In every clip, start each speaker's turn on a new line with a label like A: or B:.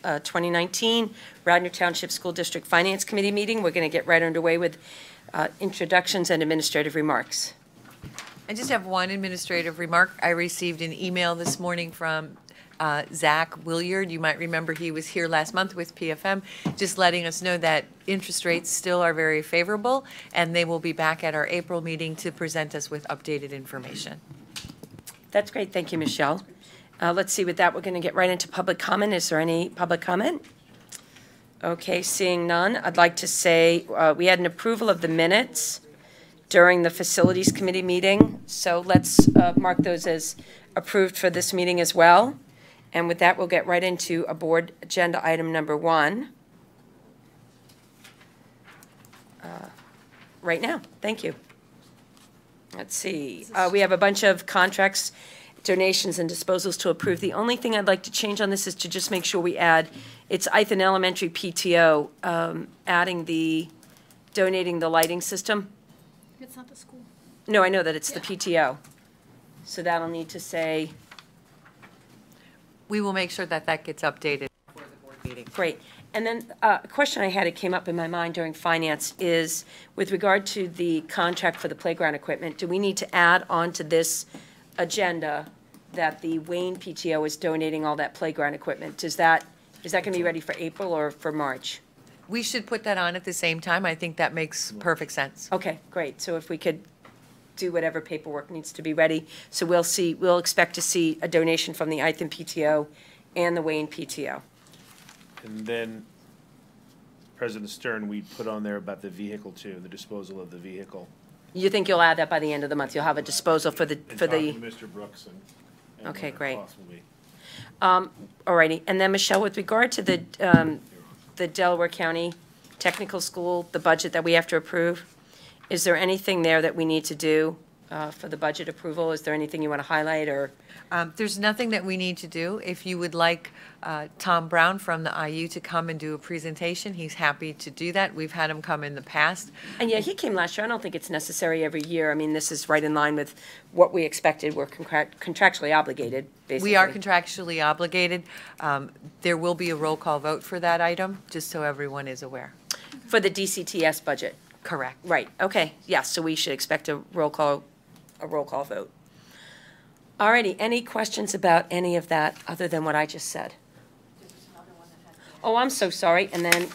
A: 2019 Radnor Township School District Finance Committee meeting. We're going to get right underway with introductions and administrative remarks.
B: I just have one administrative remark. I received an email this morning from Zach Williard. You might remember he was here last month with PFM, just letting us know that interest rates still are very favorable, and they will be back at our April meeting to present us with updated information.
A: That's great. Thank you, Michelle. Let's see, with that, we're going to get right into public comment. Is there any public comment? Okay, seeing none, I'd like to say we had an approval of the minutes during the Facilities Committee meeting, so let's mark those as approved for this meeting as well. And with that, we'll get right into a board agenda item number 1. Right now, thank you. Let's see, we have a bunch of contracts, donations, and disposals to approve. The only thing I'd like to change on this is to just make sure we add, it's Ithan Elementary PTO, donating the lighting system.
C: It's not the school.
A: No, I know that it's the PTO. So that'll need to say.
B: We will make sure that that gets updated for the board meeting.
A: Great. And then a question I had, it came up in my mind during finance, is with regard to the contract for the playground equipment, do we need to add onto this agenda that the Wayne PTO is donating all that playground equipment? Is that going to be ready for April or for March?
B: We should put that on at the same time. I think that makes perfect sense.
A: Okay, great. So if we could do whatever paperwork needs to be ready. So we'll expect to see a donation from the Ithan PTO and the Wayne PTO.
D: And then, President Stern, we put on there about the vehicle too, the disposal of the vehicle.
A: You think you'll add that by the end of the month? You'll have a disposal for the.
D: And talking to Mr. Brooks and
A: okay,
D: what
A: great.
D: the cost will be.
A: All righty. And then, Michelle, with regard to the Delaware County Technical School, the budget that we have to approve, is there anything there that we need to do for the budget approval? Is there anything you want to highlight or?
B: There's nothing that we need to do. If you would like Tom Brown from the IU to come and do a presentation, he's happy to do that. We've had him come in the past.
A: And yeah, he came last year. I don't think it's necessary every year. I mean, this is right in line with what we expected. We're contractually obligated, basically.
B: We are contractually obligated. There will be a roll call vote for that item, just so everyone is aware.
A: For the DCTS budget?
B: Correct.
A: Right, okay. Yes, so we should expect a roll call vote. All righty, any questions about any of that other than what I just said? Oh, I'm so sorry, and then.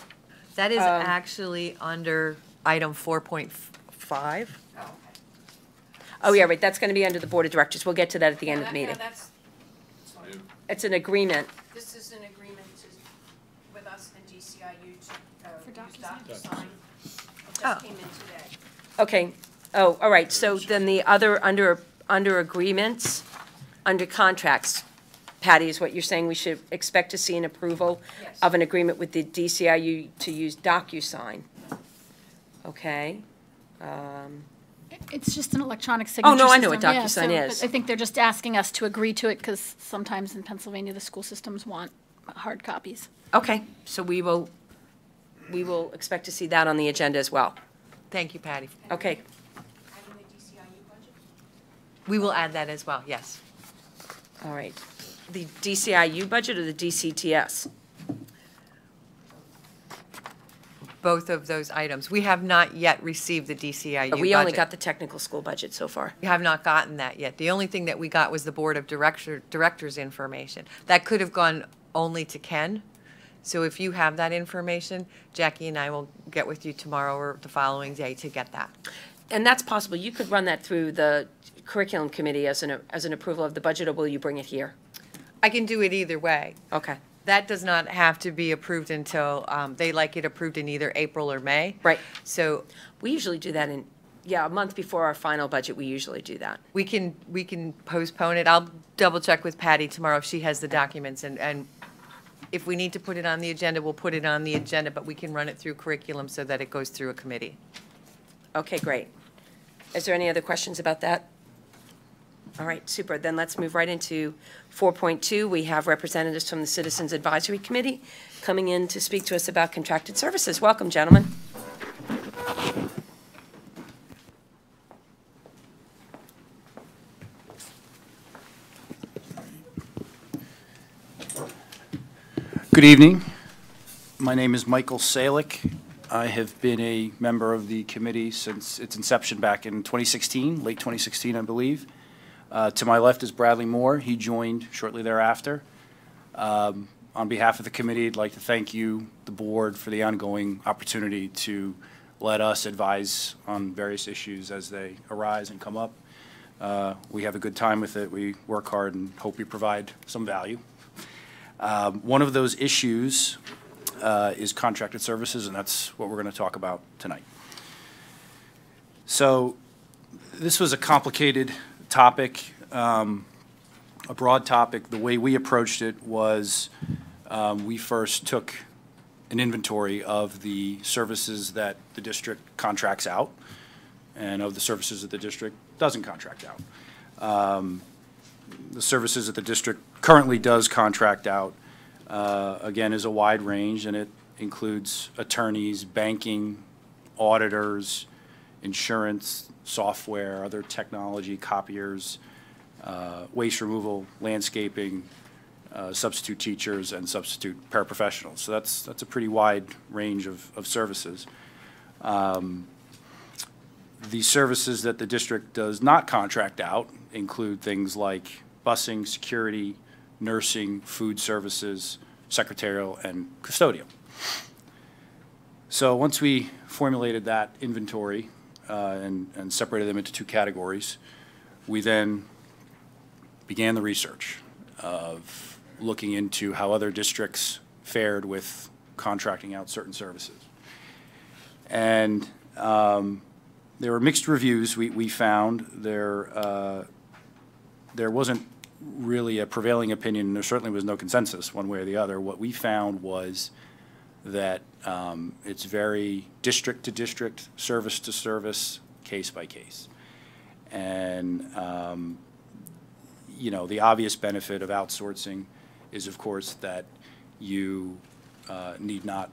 B: That is actually under item 4.5.
C: Oh, okay.
A: Oh, yeah, right, that's going to be under the Board of Directors. We'll get to that at the end of the meeting.
C: No, that's fine.
A: It's an agreement.
C: This is an agreement with us and DCIU to use DocuSign. It just came in today.
A: Okay, oh, all right, so then the other, under agreements, under contracts, Patty, is what you're saying we should expect to see an approval
C: Yes.
A: of an agreement with the DCIU to use DocuSign? Okay.
E: It's just an electronic signature
A: Oh, no, I
E: system.
A: know what
E: Yeah,
A: DocuSign
E: so,
A: is.
E: but I think they're just asking us to agree to it because sometimes in Pennsylvania, the school systems want hard copies.
A: Okay, so we will expect to see that on the agenda as well.
B: Thank you, Patty.
A: Okay,
C: Adding the DCIU budget?
B: We will add that as well, yes.
A: all right. The DCIU budget or the DCTS?
B: Both of those items. We have not yet received the DCIU budget.
A: We only got the technical school budget so far.
B: We have not gotten that yet. The only thing that we got was the Board of Directors information. That could have gone only to Ken. So if you have that information, Jackie and I will get with you tomorrow or the following day to get that.
A: And that's possible. You could run that through the curriculum committee as an approval of the budget, or will you bring it here?
B: I can do it either way.
A: Okay,
B: That does not have to be approved until, they like it approved in either April or May.
A: right.
B: So
A: We usually do that a month before our final budget, we usually do that.
B: we can postpone it. I'll double check with Patty tomorrow if she has the documents, and if we need to put it on the agenda, we'll put it on the agenda, but we can run it through curriculum so that it goes through a committee.
A: Okay, great. Is there any other questions about that? All right, super. Then let's move right into 4.2. We have representatives from the Citizens Advisory Committee coming in to speak to us about contracted services. Welcome, gentlemen.
F: Good evening. My name is Michael Salick. I have been a member of the committee since its inception back in 2016, late 2016, I believe. To my left is Bradley Moore. He joined shortly thereafter. On behalf of the committee, I'd like to thank you, the board, for the ongoing opportunity to let us advise on various issues as they arise and come up. We have a good time with it. We work hard and hope we provide some value. One of those issues is contracted services, and that's what we're going to talk about tonight. So this was a complicated topic, a broad topic. The way we approached it was we first took an inventory of the services that the district contracts out and of the services that the district doesn't contract out. The services that the district currently does contract out, again, is a wide range, and it includes attorneys, banking, auditors, insurance, software, other technology, copiers, waste removal, landscaping, substitute teachers, and substitute paraprofessionals. So that's a pretty wide range of services. The services that the district does not contract out include things like busing, security, nursing, food services, secretarial, and custodial. So once we formulated that inventory and separated them into two categories, we then began the research of looking into how other districts fared with contracting out certain services. And there were mixed reviews. We found there wasn't really a prevailing opinion, and there certainly was no consensus one way or the other. What we found was that it's very district to district, service to service, case by case. And you know, the obvious benefit of outsourcing is, of course, that you need not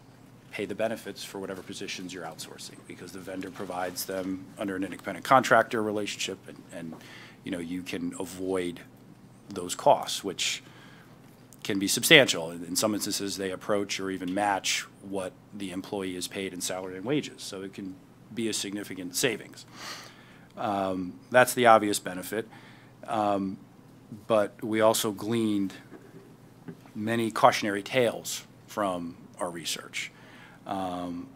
F: pay the benefits for whatever positions you're outsourcing, because the vendor provides them under an independent contractor relationship, and you know, you can avoid those costs, which can be substantial. In some instances, they approach or even match what the employee is paid in salary and wages, so it can be a significant savings. That's the obvious benefit, but we also gleaned many cautionary tales from our research. And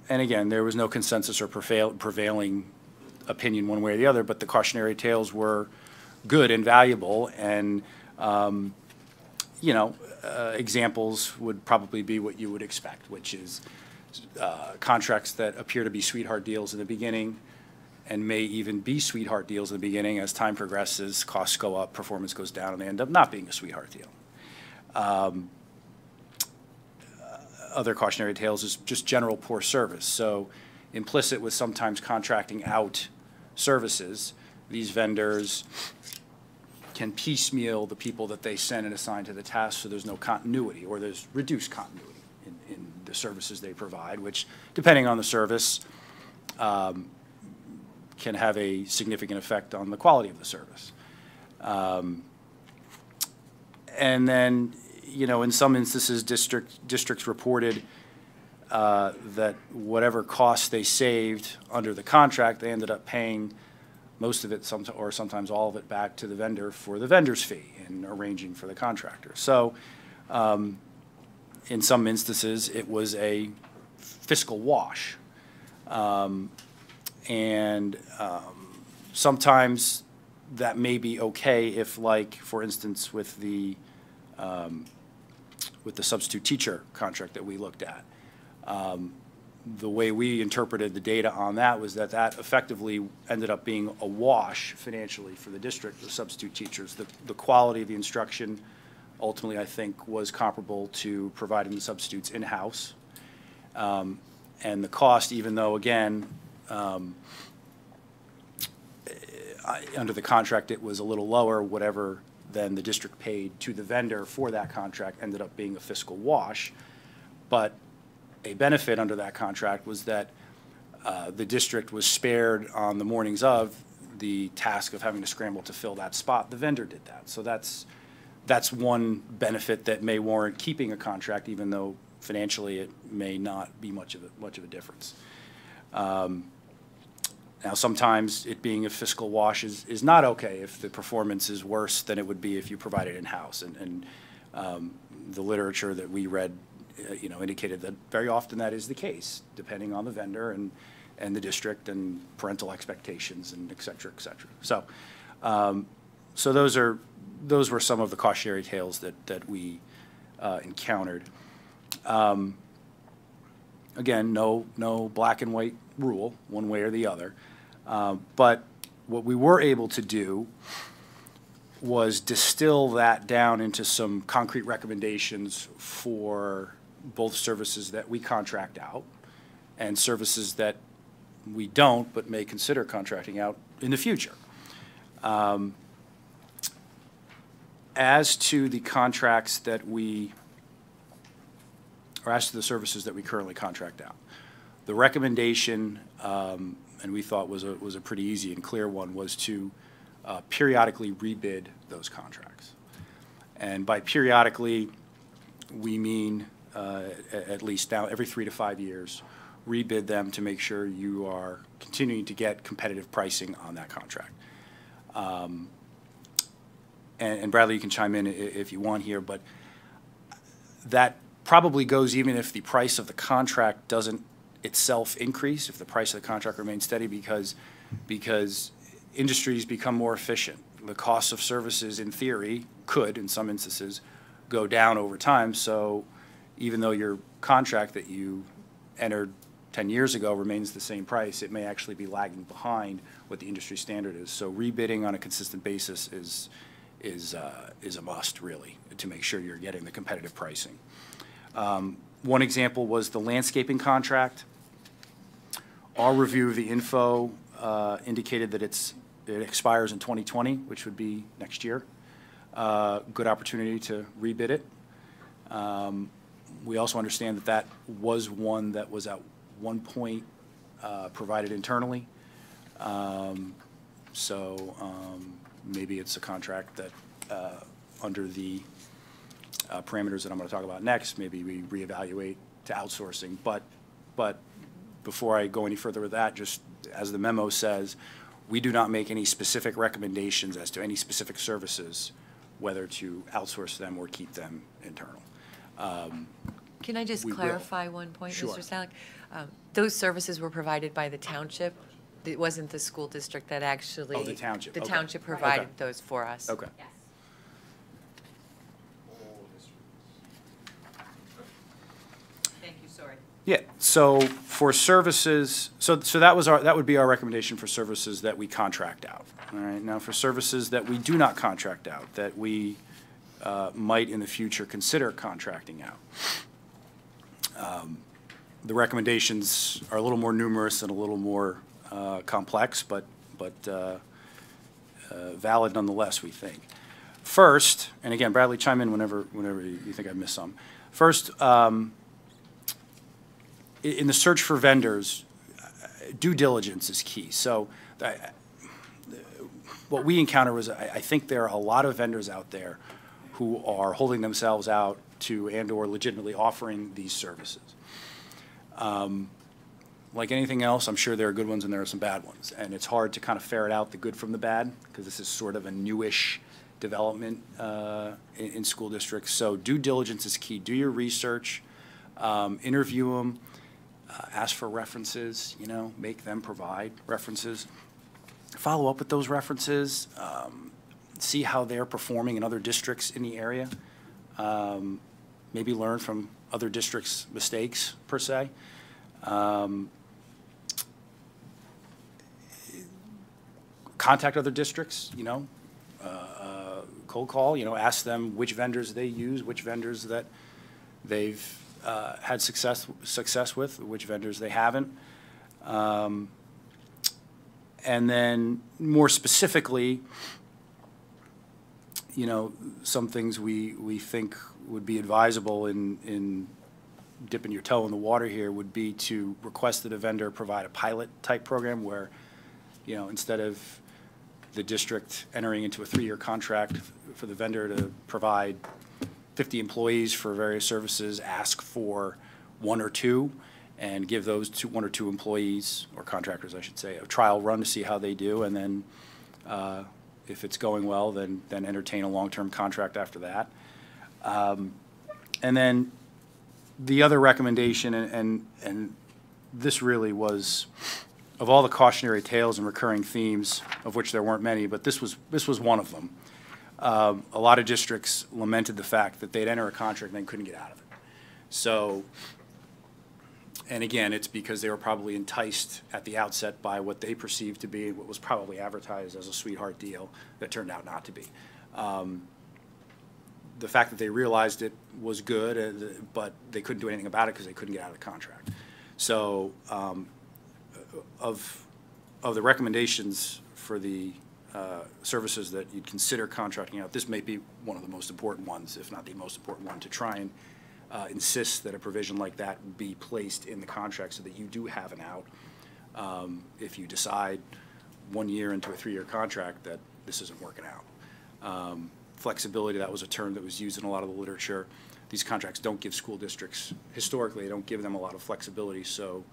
F: again, there was no consensus or prevailing opinion one way or the other, but the cautionary tales were good and valuable, and you know, examples would probably be what you would expect, which is contracts that appear to be sweetheart deals in the beginning and may even be sweetheart deals in the beginning. As time progresses, costs go up, performance goes down, and they end up not being a sweetheart deal. Other cautionary tales is just general poor service. So implicit with sometimes contracting out services, these vendors can piecemeal the people that they send and assign to the task, so there's no continuity, or there's reduced continuity in the services they provide, which, depending on the service, can have a significant effect on the quality of the service. And then, you know, in some instances, districts reported that whatever costs they saved under the contract, they ended up paying most of it, or sometimes all of it, back to the vendor for the vendor's fee in arranging for the contractor. So in some instances, it was a fiscal wash. Sometimes that may be okay if, like, for instance, with the substitute teacher contract that we looked at. The way we interpreted the data on that was that that effectively ended up being a wash financially for the district, the substitute teachers. The quality of the instruction ultimately, I think, was comparable to providing the substitutes in-house. And the cost, even though, again, under the contract it was a little lower, whatever than the district paid to the vendor for that contract ended up being a fiscal wash. But a benefit under that contract was that the district was spared on the mornings of the task of having to scramble to fill that spot. The vendor did that. So that's that's one benefit that may warrant keeping a contract, even though financially it may not be much of a difference. Now, sometimes it being a fiscal wash is not okay if the performance is worse than it would be if you provide it in-house. And the literature that we read, indicated that very often that is the case, depending on the vendor and the district and parental expectations and et cetera, et cetera. So those were some of the cautionary tales that we encountered. Again, no black and white rule, one way or the other. But what we were able to do was distill that down into some concrete recommendations for both services that we contract out and services that we don't but may consider contracting out in the future. As to the contracts that as to the services that we currently contract out, the recommendation, and we thought was a pretty easy and clear one, was to periodically rebid those contracts. And by periodically, we mean at least now every 3 to 5 years, rebid them to make sure you are continuing to get competitive pricing on that contract. And Bradley, you can chime in if you want here, but that probably goes even if the price of the contract doesn't itself increase, if the price of the contract remains steady, because industries become more efficient. The cost of services, in theory, could, in some instances, go down over time. So even though your contract that you entered 10 years ago remains the same price, it may actually be lagging behind what the industry standard is. So rebidding on a consistent basis is a must, really, to make sure you're getting the competitive pricing. One example was the landscaping contract. Our review of the info indicated that it expires in 2020, which would be next year. Good opportunity to rebid it. We also understand that was one that was at one point provided internally. Maybe it's a contract that under the parameters that I'm going to talk about next, maybe we reevaluate to outsourcing. But before I go any further with that, just as the memo says, we do not make any specific recommendations as to any specific services, whether to outsource them or keep them internal.
B: Can I just clarify one point,
F: Sure.
B: Mr. Salick? Those services were provided by the township. It wasn't the school district that actually.
F: Oh, the township.
B: The
F: Okay.
B: township provided
F: Okay.
B: those for us.
F: Okay.
C: Yes.
B: Thank you, sorry.
F: Yeah, so for services, so that would be our recommendation for services that we contract out. All right, now for services that we do not contract out, that we might in the future consider contracting out. The recommendations are a little more numerous and a little more complex, but valid nonetheless, we think. First, and again, Bradley, chime in whenever you think I've missed some. First, in the search for vendors, due diligence is key. So what we encounter was, I think there are a lot of vendors out there who are holding themselves out to and/or legitimately offering these services. Like anything else, I'm sure there are good ones and there are some bad ones. And it's hard to kind of ferret out the good from the bad, because this is sort of a newish development in school districts. So due diligence is key. Do your research, interview them, ask for references, make them provide references. Follow up with those references, see how they're performing in other districts in the area. Maybe learn from other districts' mistakes, per se. Contact other districts, cold call, ask them which vendors they use, which vendors that they've had success with, which vendors they haven't. And then more specifically, some things we think would be advisable in dipping your toe in the water here would be to request that a vendor provide a pilot type program where, instead of the district entering into a 3-year contract for the vendor to provide 50 employees for various services, ask for 1 or 2, and give those 1 or 2 employees, or contractors, I should say, a trial run to see how they do, and then if it's going well, then entertain a long-term contract after that. And then the other recommendation, and this really was, of all the cautionary tales and recurring themes, of which there weren't many, but this was one of them. A lot of districts lamented the fact that they'd enter a contract and then couldn't get out of it. So, and again, it's because they were probably enticed at the outset by what they perceived to be what was probably advertised as a sweetheart deal that turned out not to be. The fact that they realized it was good, but they couldn't do anything about it because they couldn't get out of the contract. So, of the recommendations for the services that you'd consider contracting out, this may be one of the most important ones, if not the most important one, to try and insist that a provision like that be placed in the contract so that you do have an out if you decide 1 year into a 3-year contract that this isn't working out. Flexibility, that was a term that was used in a lot of the literature. These contracts don't give school districts, historically, they don't give them a lot of flexibility, so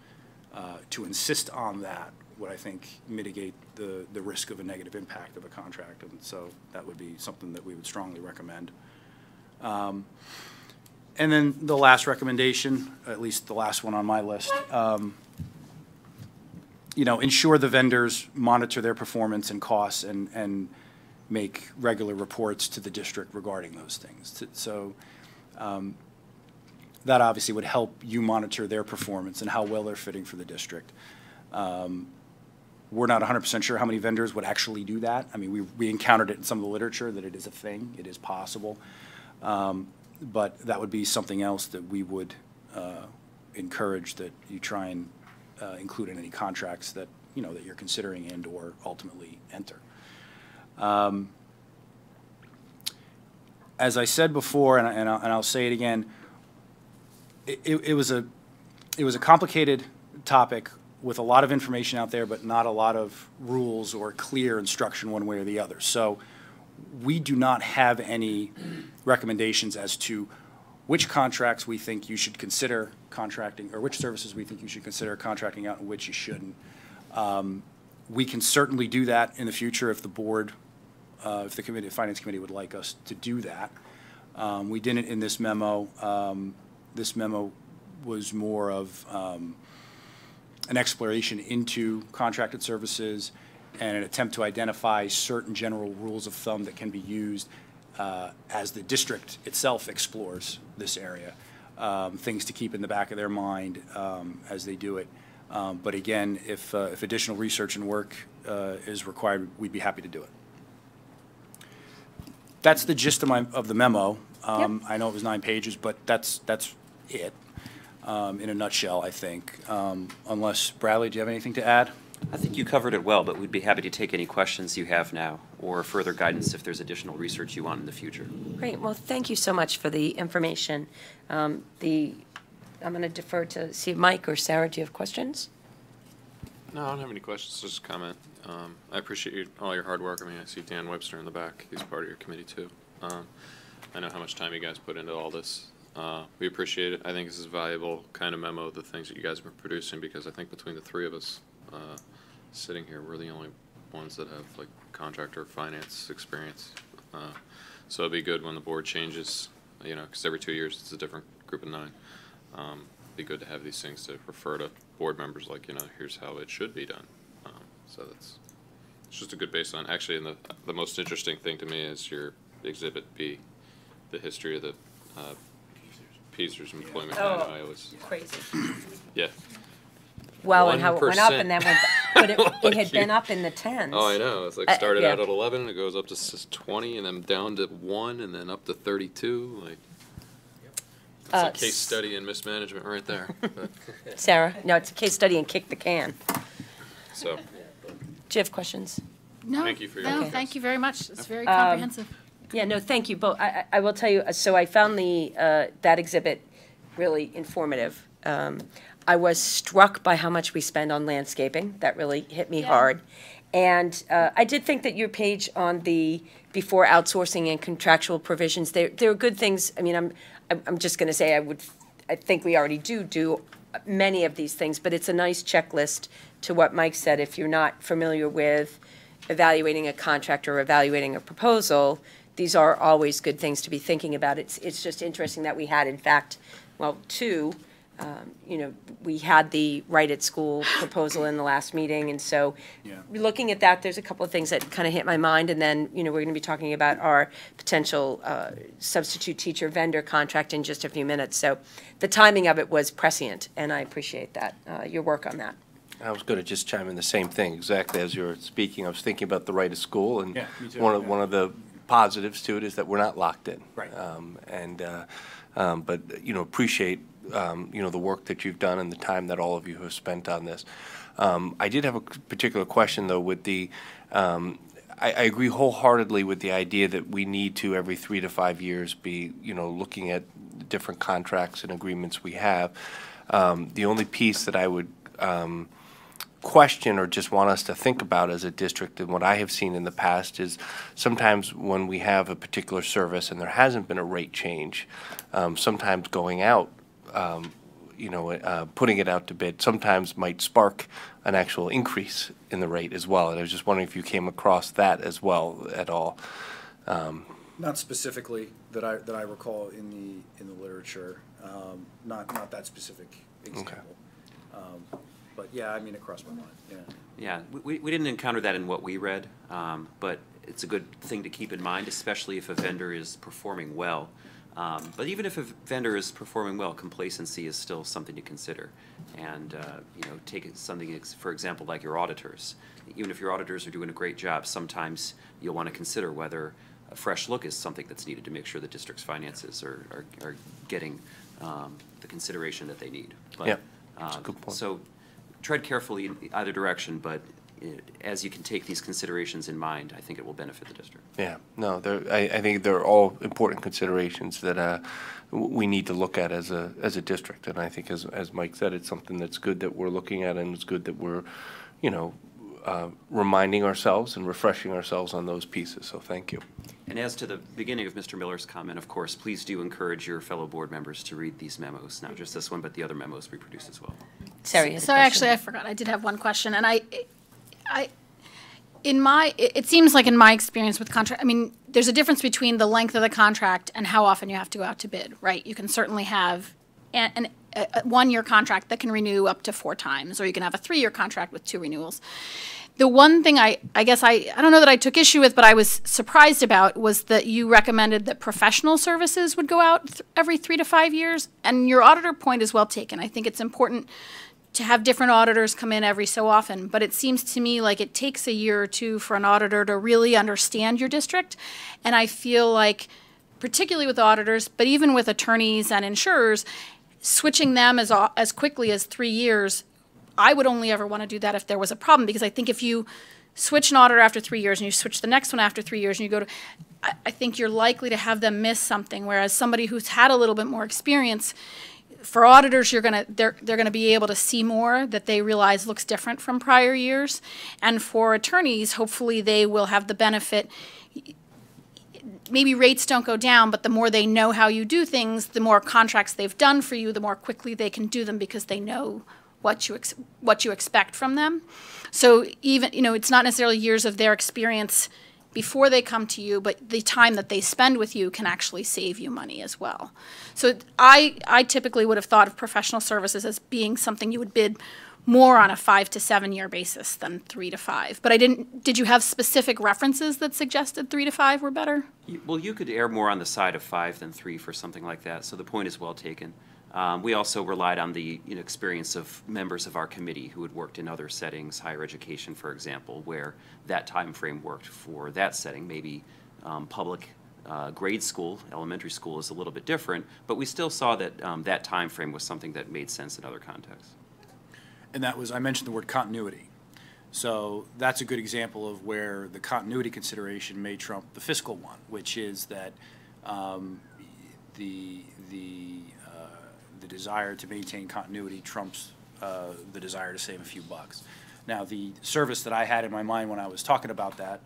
F: to insist on that would, I think, mitigate the risk of a negative impact of a contract, and so that would be something that we would strongly recommend. And then the last recommendation, at least the last one on my list, ensure the vendors monitor their performance and costs and make regular reports to the district regarding those things. So that obviously would help you monitor their performance and how well they're fitting for the district. We're not 100% sure how many vendors would actually do that. I mean, we encountered it in some of the literature that it is a thing, it is possible. But that would be something else that we would encourage that you try and include in any contracts that, that you're considering and or ultimately enter. As I said before, and I'll say it again, it was a complicated topic with a lot of information out there, but not a lot of rules or clear instruction one way or the other. So we do not have any recommendations as to which contracts we think you should consider contracting, or which services we think you should consider contracting out and which you shouldn't. We can certainly do that in the future if the board, if the Finance Committee would like us to do that. We didn't in this memo. This memo was more of an exploration into contracted services and an attempt to identify certain general rules of thumb that can be used as the district itself explores this area, things to keep in the back of their mind as they do it. But again, if additional research and work is required, we'd be happy to do it. That's the gist of the memo. I know it was 9 pages, but that's it in a nutshell, I think. Unless, Bradley, do you have anything to add?
G: I think you covered it well, but we'd be happy to take any questions you have now or further guidance if there's additional research you want in the future.
A: Great. Well, thank you so much for the information. I'm going to defer to see if Mike or Sarah, do you have questions?
H: No, I don't have any questions, just a comment. I appreciate all your hard work. I mean, I see Dan Webster in the back. He's part of your committee, too. I know how much time you guys put into all this. We appreciate it. I think this is a valuable kind of memo, the things that you guys have been producing, because I think between the 3 of us sitting here, we're the only ones that have, like, contractor finance experience. So it'd be good when the board changes, because every 2 years it's a different group of 9. It'd be good to have these things to refer to board members, like, here's how it should be done. So it's just a good baseline. Actually, and the most interesting thing to me is your Exhibit B, the history of the Peaser's employment in Iowa.
A: Crazy.
H: Yeah.
A: Well, and how it went up
H: 1%.
A: and then went, but it had been up in the 10s.
H: Oh, I know. It's like started
A: yeah.
H: out at 11, it goes up to 20, and then down to 1, and then up to 32. Like, it's a case study in mismanagement right there. But,
A: Sarah? No, it's a case study and kick the can.
H: so,
A: Do you have questions?
E: No,
H: Thank you for your
E: no,
H: interest.
E: thank you very much. It's very comprehensive.
A: Yeah, no, thank you both. I will tell you, so I found that exhibit really informative. I was struck by how much we spend on landscaping. That really hit me
E: Yeah.
A: hard. And I did think that your page on the before outsourcing and contractual provisions, they're good things. I mean, I'm just going to say I think we already do many of these things, but it's a nice checklist to what Mike said. If you're not familiar with evaluating a contract or evaluating a proposal, these are always good things to be thinking about. It's just interesting that we had, in fact, well, two. We had the Right at School proposal in the last meeting, and so looking at that, there's a couple of things that kind of hit my mind, and then, we're going to be talking about our potential substitute teacher vendor contract in just a few minutes. So the timing of it was prescient, and I appreciate that, your work on that.
I: I was going to just chime in the same thing, exactly as you were speaking. I was thinking about the Right at School, and
F: Yeah, me too.
I: one of the positives to it is that we're not locked in.
F: Right.
I: But appreciate the work that you've done and the time that all of you have spent on this. I did have a particular question though with the. I agree wholeheartedly with the idea that we need to every 3 to 5 years be looking at the different contracts and agreements we have. The only piece that I would question or just want us to think about as a district, and what I have seen in the past, is sometimes when we have a particular service and there hasn't been a rate change, sometimes going out, putting it out to bid sometimes might spark an actual increase in the rate as well. And I was just wondering if you came across that as well at all.
F: Not specifically that I recall in the literature. Not that specific example.
I: Okay.
F: But yeah, I mean, it crossed my mind. Yeah.
G: Yeah, we didn't encounter that in what we read, but it's a good thing to keep in mind, especially if a vendor is performing well. But even if a vendor is performing well, complacency is still something to consider. And take something, for example, like your auditors. Even if your auditors are doing a great job, sometimes you'll want to consider whether a fresh look is something that's needed to make sure the district's finances are getting the consideration that they need. But,
I: yeah, that's a good point.
G: So tread carefully in either direction, but as you can take these considerations in mind, I think it will benefit the district.
I: Yeah, no, I think they're all important considerations that we need to look at as a district. And I think, as Mike said, it's something that's good that we're looking at, and it's good that we're, reminding ourselves and refreshing ourselves on those pieces. So thank you.
G: And as to the beginning of Mr. Miller's comment, of course, please do encourage your fellow board members to read these memos, not just this one, but the other memos we produce as well.
A: Sarah, you had a
E: So
A: question?
E: actually, I forgot. I did have one question, and it seems like in my experience with contract, I mean, there's a difference between the length of the contract and how often you have to go out to bid, right? You can certainly have a 1-year contract that can renew up to 4 times, or you can have a 3-year contract with 2 renewals. The one thing I guess I don't know that I took issue with, but I was surprised about, was that you recommended that professional services would go out every 3 to 5 years, and your auditor point is well taken. I think it's important to have different auditors come in every so often, but it seems to me like it takes a year or two for an auditor to really understand your district, and I feel like, particularly with auditors, but even with attorneys and insurers, switching them as quickly as 3 years, I would only ever want to do that if there was a problem, because I think if you switch an auditor after 3 years and you switch the next one after 3 years and you go to, I think you're likely to have them miss something, whereas somebody who's had a little bit more experience, for auditors, they're gonna be able to see more that they realize looks different from prior years, and for attorneys, hopefully they will have the benefit. Maybe rates don't go down, but the more they know how you do things, the more contracts they've done for you, the more quickly they can do them because they know what you expect from them. So even, it's not necessarily years of their experience before they come to you, but the time that they spend with you can actually save you money as well. So I typically would have thought of professional services as being something you would bid more on a 5 to 7 year basis than 3 to 5. But did you have specific references that suggested 3 to 5 were better?
G: Well, you could err more on the side of 5 than 3 for something like that, so the point is well taken. We also relied on the experience of members of our committee who had worked in other settings, higher education, for example, where that time frame worked for that setting. Maybe public grade school, elementary school is a little bit different, but we still saw that that time frame was something that made sense in other contexts.
F: And that was, I mentioned the word continuity. So that's a good example of where the continuity consideration may trump the fiscal one, which is that the desire to maintain continuity trumps the desire to save a few bucks. Now, the service that I had in my mind when I was talking about that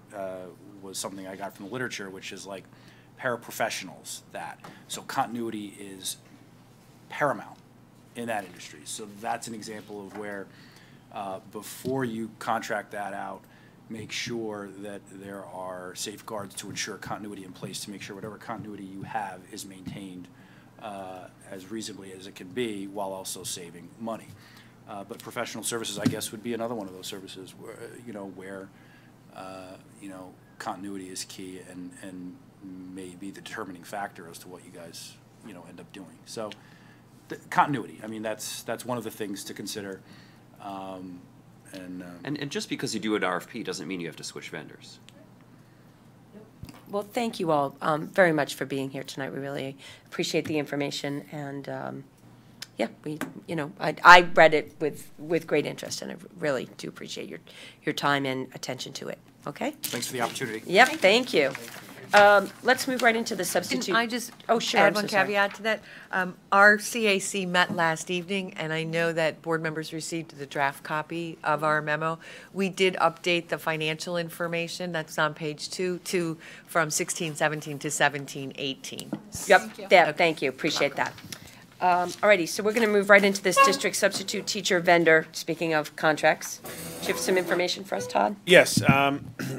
F: was something I got from the literature, which is like paraprofessionals that. So continuity is paramount in that industry. So that's an example of where before you contract that out, make sure that there are safeguards to ensure continuity in place to make sure whatever continuity you have is maintained as reasonably as it can be while also saving money. But professional services, I guess, would be another one of those services where, where continuity is key and may be the determining factor as to what you guys, end up doing. So the continuity, I mean, that's one of the things to consider.
G: And just because you do an RFP doesn't mean you have to switch vendors.
A: Well, thank you all very much for being here tonight. We really appreciate the information, and yeah, I read it with great interest, and I really do appreciate your time and attention to it. Okay?
F: Thanks for the opportunity.
A: Yep, thank you. Let's move right into the substitute.
B: Can I just
A: sure,
B: add
A: I'm
B: one
A: so sorry.
B: caveat to that? Our CAC met last evening, and I know that board members received the draft copy of our memo. We did update the financial information, that's on page 2, from 16-17 to 17-18.
A: Yep, thank you, appreciate that. All righty, so we're going to move right into this district substitute teacher vendor, speaking of contracts. Do you have some information for us, Todd?
D: Yes,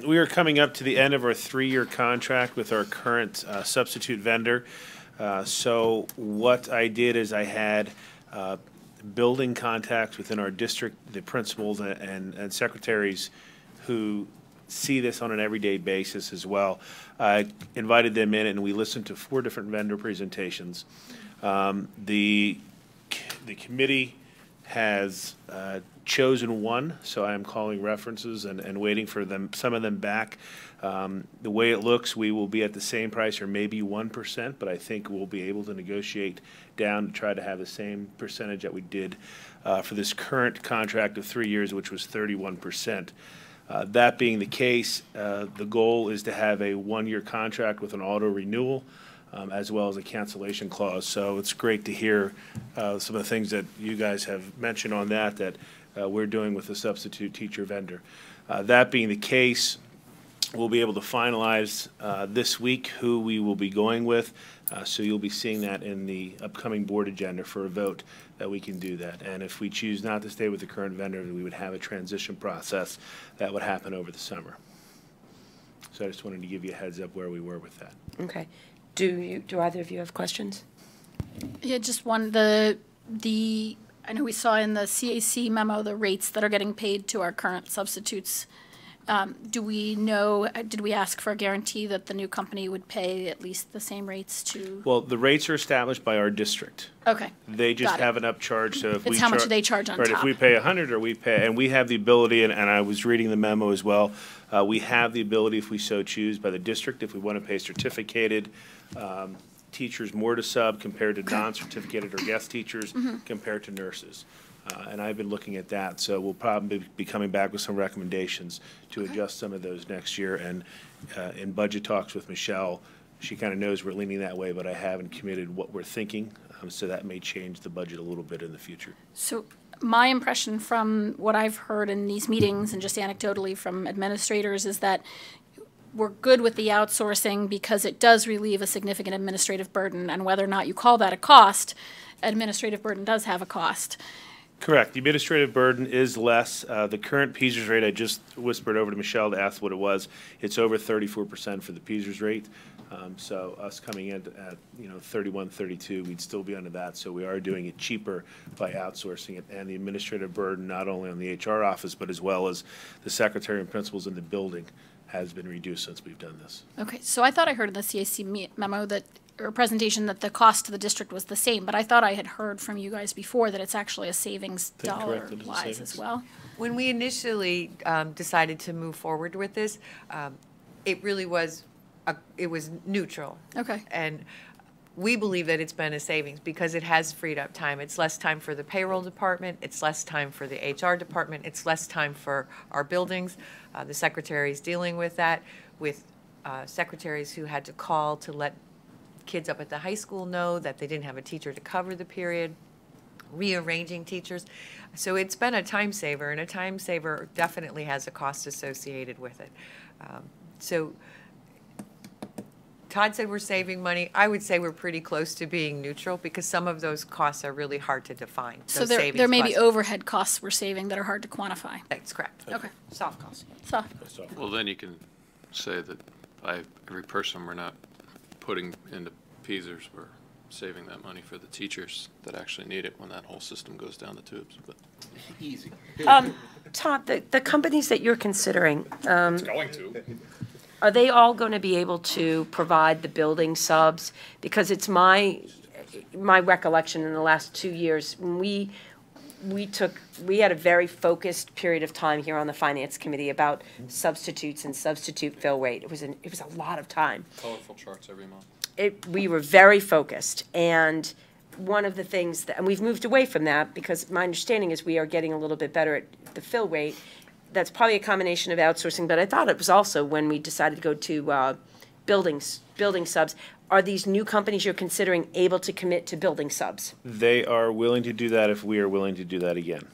D: we are coming up to the end of our 3-year contract with our current substitute vendor. So what I did is I had building contacts within our district, the principals and secretaries who see this on an everyday basis as well. I invited them in and we listened to 4 different vendor presentations. The committee has chosen one, so I am calling references and waiting for some of them back. The way it looks, we will be at the same price or maybe 1%, but I think we'll be able to negotiate down to try to have the same percentage that we did for this current contract of 3 years, which was 31%. That being the case, the goal is to have a 1-year contract with an auto renewal. As well as a cancellation clause. So it's great to hear some of the things that you guys have mentioned on that we're doing with the substitute teacher vendor. That being the case, we'll be able to finalize this week who we will be going with. So you'll be seeing that in the upcoming board agenda for a vote that we can do that. And if we choose not to stay with the current vendor, we would have a transition process that would happen over the summer. So I just wanted to give you a heads up where we were with that.
A: Okay. Do either of you have questions?
E: Yeah, just one, I know we saw in the CAC memo the rates that are getting paid to our current substitutes. Do we know, did we ask for a guarantee that the new company would pay at least the same rates to?
D: Well, the rates are established by our district.
E: Okay.
D: They just
E: Got it.
D: have an upcharge, so if we
E: It's how much they charge on
D: right,
E: top.
D: if we pay 100 or we pay, and we have the ability, and I was reading the memo as well, we have the ability, if we so choose, by the district, if we want to pay certificated teachers more to sub compared to non-certificated or guest teachers compared to nurses. And I've been looking at that, so we'll probably be coming back with some recommendations to adjust some of those next year. And in budget talks with Michelle, she kind of knows we're leaning that way, but I haven't committed what we're thinking, so that may change the budget a little bit in the future.
E: So my impression from what I've heard in these meetings and just anecdotally from administrators is that we're good with the outsourcing because it does relieve a significant administrative burden, and whether or not you call that a cost, administrative burden does have a cost.
D: Correct. The administrative burden is less. The current PSERS rate, I just whispered over to Michelle to ask what it was. It's over 34% for the PSERS rate. So us coming in at 31, 32, we'd still be under that. So we are doing it cheaper by outsourcing it, and the administrative burden not only on the HR office but as well as the secretary and principals in the building has been reduced since we've done this.
E: Okay, so I thought I heard in the CAC memo that, or presentation, that the cost to the district was the same, but I thought I had heard from you guys before that it's actually a savings dollar-wise as well.
B: When we initially decided to move forward with this, it really was, it was neutral.
E: Okay.
B: And we believe that it's been a savings because it has freed up time. It's less time for the payroll department, it's less time for the HR department, it's less time for our buildings. The secretary's dealing with that, with secretaries who had to call to let kids up at the high school know that they didn't have a teacher to cover the period. rearranging teachers. So it's been a time saver, and a time saver definitely has a cost associated with it. So Todd said we're saving money. I would say we're pretty close to being neutral because some of those costs are really hard to define.
E: So
B: those
E: there
B: savings
E: may be
B: costs.
E: overhead costs we're saving that are hard to quantify.
B: That's correct.
E: Okay.
B: Soft costs.
E: So,
H: Well, then you can say that by every person we're not putting into Peasers, we're saving that money for the teachers that actually need it when that whole system goes down the tubes. But
I: Easy.
A: Todd, the companies that you're considering,
H: it's going to.
A: are they all going to be able to provide the building subs? Because it's my recollection in the last 2 years, when we had a very focused period of time here on the Finance Committee about substitutes and substitute fill rate. It was a lot of time.
H: Colorful charts every month.
A: We were very focused, and one of the things that, and we've moved away from that because my understanding is we are getting a little bit better at the fill rate. That's probably a combination of outsourcing, but I thought it was also when we decided to go to building subs. Are these new companies you're considering able to commit to building subs?
D: They are willing to do that if we are willing to do that again.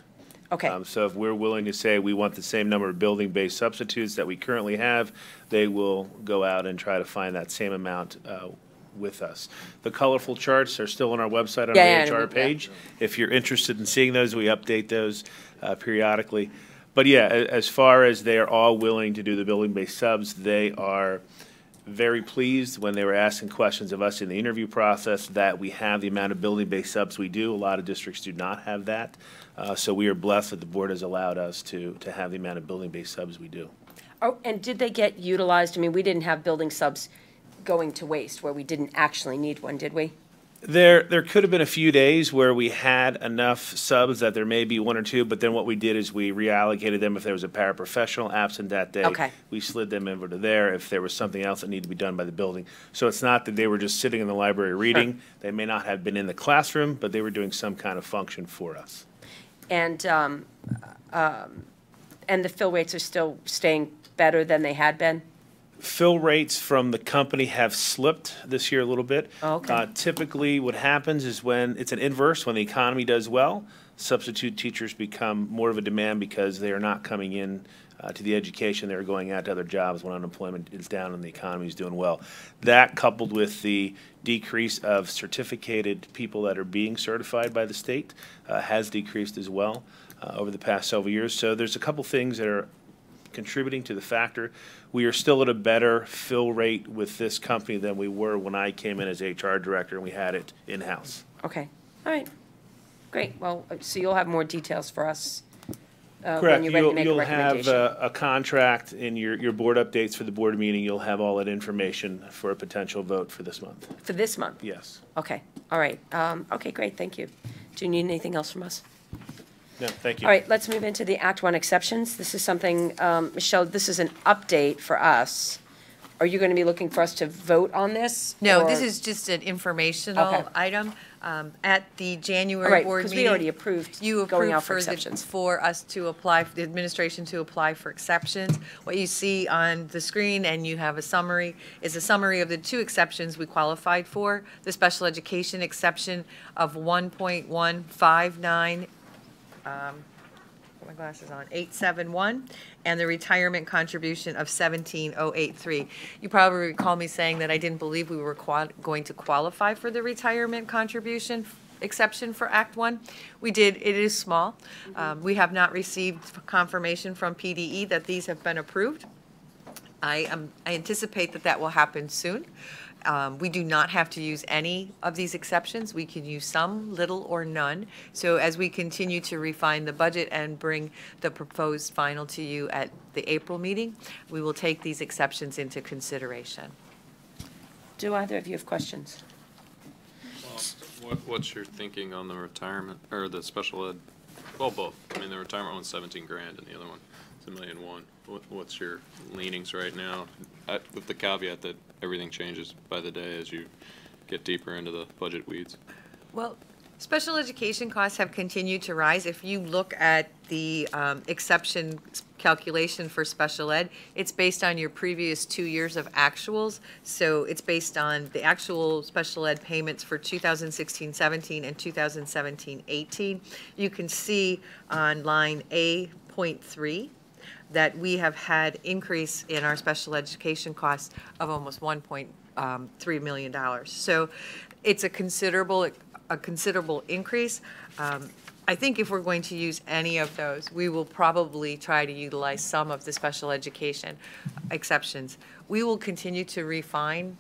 A: Okay.
D: So if we're willing to say we want the same number of building-based substitutes that we currently have, they will go out and try to find that same amount with us. The colorful charts are still on our website on the HR page. If you're interested in seeing those, we update those periodically. But yeah, as far as they are all willing to do the building-based subs, they are very pleased when they were asking questions of us in the interview process that we have the amount of building-based subs we do. A lot of districts do not have that. So we are blessed that the board has allowed us to have the amount of building-based subs we do.
A: Oh, and did they get utilized? I mean, we didn't have building subs going to waste where we didn't actually need one, did we?
D: There could have been a few days where we had enough subs that there may be one or two, but then what we did is we reallocated them. If there was a paraprofessional absent that day,
A: Okay.
D: we slid them over to there if there was something else that needed to be done by the building. So it's not that they were just sitting in the library reading. They may not have been in the classroom, but they were doing some kind of function for us.
A: And the fill rates are still staying better than they had been?
D: Fill rates from the company have slipped this year a little bit.
A: Oh, okay.
D: Typically, what happens is when it's an inverse, when the economy does well, substitute teachers become more of a demand because they are not coming in to the education. They're going out to other jobs when unemployment is down and the economy is doing well. That, coupled with the decrease of certificated people that are being certified by the state, has decreased as well over the past several years. So there's a couple things that are contributing to the factor. We are still at a better fill rate with this company than we were when I came in as HR director and we had it in-house.
A: Okay, all right, great. Well, so you'll have more details for us when
D: Correct.
A: you're ready to make a
D: You'll have
A: recommendation.
D: a contract in your board updates for the board meeting. You'll have all that information for a potential vote for this month.
A: For this month?
D: Yes.
A: Okay, all right. Okay, great, thank you. Do you need anything else from us?
D: No, thank you.
A: All right, let's move into the Act One exceptions. This is something, Michelle, this is an update for us. Are you going to be looking for us to vote on this?
B: No,
A: or-
B: this is just an informational
A: Okay.
B: item. At the
A: All
B: January
A: right,
B: board
A: because
B: meeting.
A: we already approved
B: You
A: going
B: approved
A: out for
B: for
A: exceptions.
B: for us to apply, the administration to apply for exceptions. What you see on the screen, and you have a summary, is a summary of the two exceptions we qualified for. The special education exception of 1.159, put my glasses on, 871, and the retirement contribution of 17083. You probably recall me saying that I didn't believe we were going to qualify for the retirement contribution exception for Act One. We did. It is small. We have not received confirmation from PDE that these have been approved. I anticipate that will happen soon. We do not have to use any of these exceptions. We can use some, little, or none. So as we continue to refine the budget and bring the proposed final to you at the April meeting, we will take these exceptions into consideration.
A: Do either of you have questions?
H: What's your thinking on the retirement, or the special ed? Well, both. I mean, the retirement one's 17 grand and the other one is $1.1 million. What's your leanings right now? With the caveat that everything changes by the day as you get deeper into the budget weeds.
B: Well, special education costs have continued to rise. If you look at the exception calculation for special ed. It's based on your previous 2 years of actuals. So it's based on the actual special ed payments for 2016-17 and 2017-18. You can see on line A.3 that we have had increase in our special education costs of almost $1.3 million. So it's a considerable increase. I think if we're going to use any of those, we will probably try to utilize some of the special education exceptions. We will continue to refine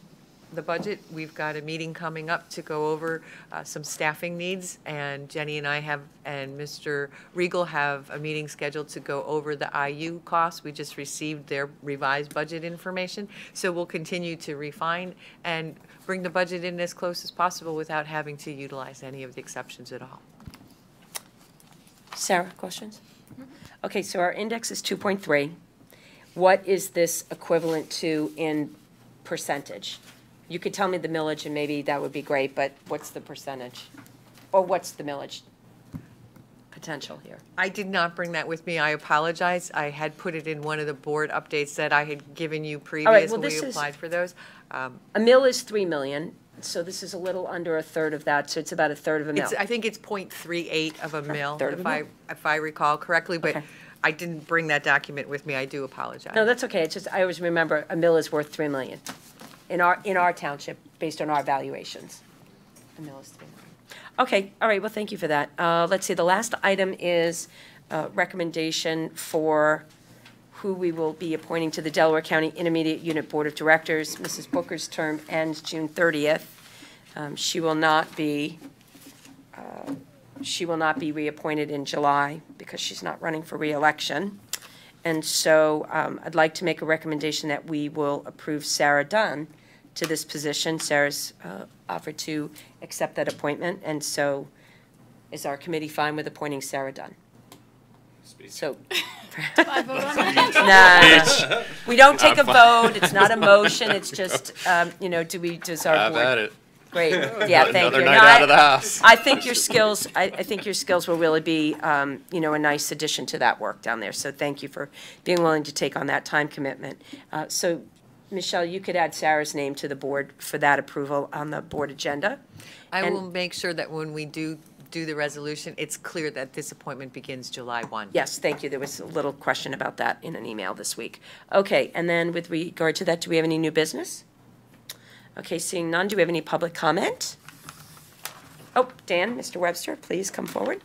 B: the budget. We've got a meeting coming up to go over some staffing needs, and Jenny and I have, and Mr. Regal have a meeting scheduled to go over the IU costs. We just received their revised budget information, so we'll continue to refine and bring the budget in as close as possible without having to utilize any of the exceptions at all.
A: Sarah, questions? Okay, so our index is 2.3. What is this equivalent to in percentage? You could tell me the millage, and maybe that would be great, but what's the percentage? Or what's the millage potential here?
B: I did not bring that with me. I apologize. I had put it in one of the board updates that I had given you previous
A: well,
B: when we
A: this is-
B: applied for those.
A: A mill is 3 million, so this is a little under a third of that, so it's about a third of a mill.
B: I think it's 0.38 of a mil,
A: third of a mill.
B: if I recall correctly, but
A: Okay.
B: I didn't bring that document with me. I do apologize.
A: No, that's okay. It's just, I always remember a mill is worth 3 million in our township, based on our valuations. A mill is 3 million. Okay, all right, well, thank you for that. Let's see, the last item is recommendation for who we will be appointing to the Delaware County Intermediate Unit Board of Directors. Mrs. Booker's term ends June 30th. She will not be reappointed in July because she's not running for reelection. And so I'd like to make a recommendation that we will approve Sarah Dunn to this position. Sarah's offered to accept that appointment, and so is our committee fine with appointing Sarah Dunn? So. Nah, we don't take a vote, it's not a motion, it's just, does our board?
H: Have at it.
A: Great, yeah, thank you.
H: Another
A: No,
H: night out of the house.
A: I think your skills, I think your skills will really be, a nice addition to that work down there. So thank you for being willing to take on that time commitment. So, Michelle, you could add Sarah's name to the board for that approval on the board agenda.
B: I
A: And-
B: will make sure that when we do the resolution, it's clear that this appointment begins July 1.
A: Yes, thank you. There was a little question about that in an email this week. Okay, and then with regard to that, do we have any new business? Okay, seeing none, do we have any public comment? Oh, Dan, Mr. Webster, please come forward.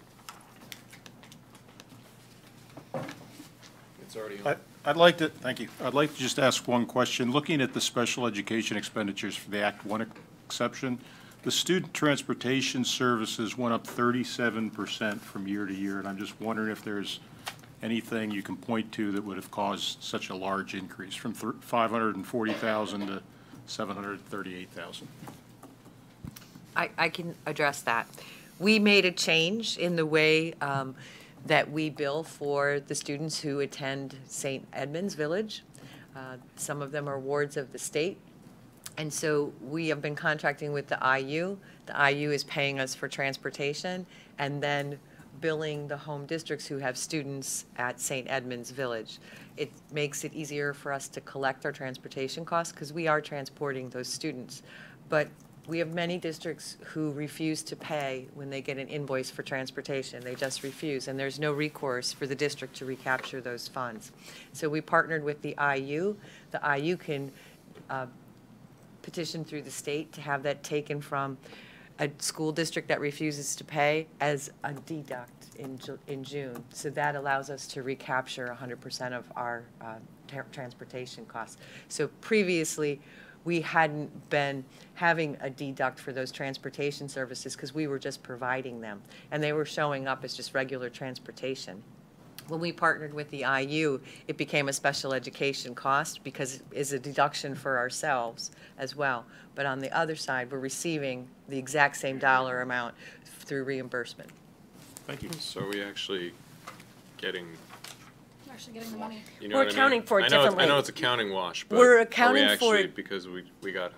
H: It's already on.
J: I'd like to, thank you. I'd like to just ask one question. Looking at the special education expenditures for the Act 1 exception, the student transportation services went up 37% from year to year, and I'm just wondering if there's anything you can point to that would have caused such a large increase from 540,000 to 738,000.
B: I can address that. We made a change in the way that we bill for the students who attend St. Edmunds Village. Some of them are wards of the state. And so we have been contracting with the IU. The IU is paying us for transportation and then billing the home districts who have students at St. Edmunds Village. It makes it easier for us to collect our transportation costs because we are transporting those students. But we have many districts who refuse to pay when they get an invoice for transportation. They just refuse, and there's no recourse for the district to recapture those funds. So we partnered with the IU. The IU can petition through the state to have that taken from a school district that refuses to pay as a deduct in June. So that allows us to recapture 100% of our transportation costs. So previously, we hadn't been having a deduct for those transportation services because we were just providing them, and they were showing up as just regular transportation. When we partnered with the IU, it became a special education cost because it is a deduction for ourselves as well. But on the other side, we're receiving the exact same dollar amount through reimbursement.
J: Thank you.
H: So are we actually getting,
E: We're actually getting the money.
H: you know
A: We're
H: what I mean?
A: accounting for it
H: I know
A: differently.
H: I know it's accounting wash, but
B: We're
H: are
B: accounting
H: we
B: for
H: actually,
B: it-
H: because we got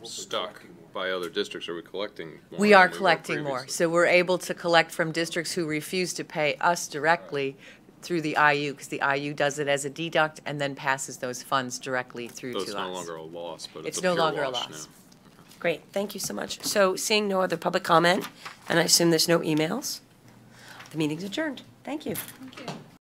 H: stuck by other districts, are we collecting more?
B: We are
H: than were
B: collecting more.
H: previously?
B: So we're able to collect from districts who refuse to pay us directly through the IU, because the IU does it as a deduct and then passes those funds directly through to
H: So
B: us.
H: it's no longer a loss, but
B: It's
H: it's a
B: no
H: pure
B: longer a
H: wash
B: loss.
H: now.
A: Great, thank you so much. So seeing no other public comment, and I assume there's no emails, the meeting's adjourned. Thank you.
E: Thank you.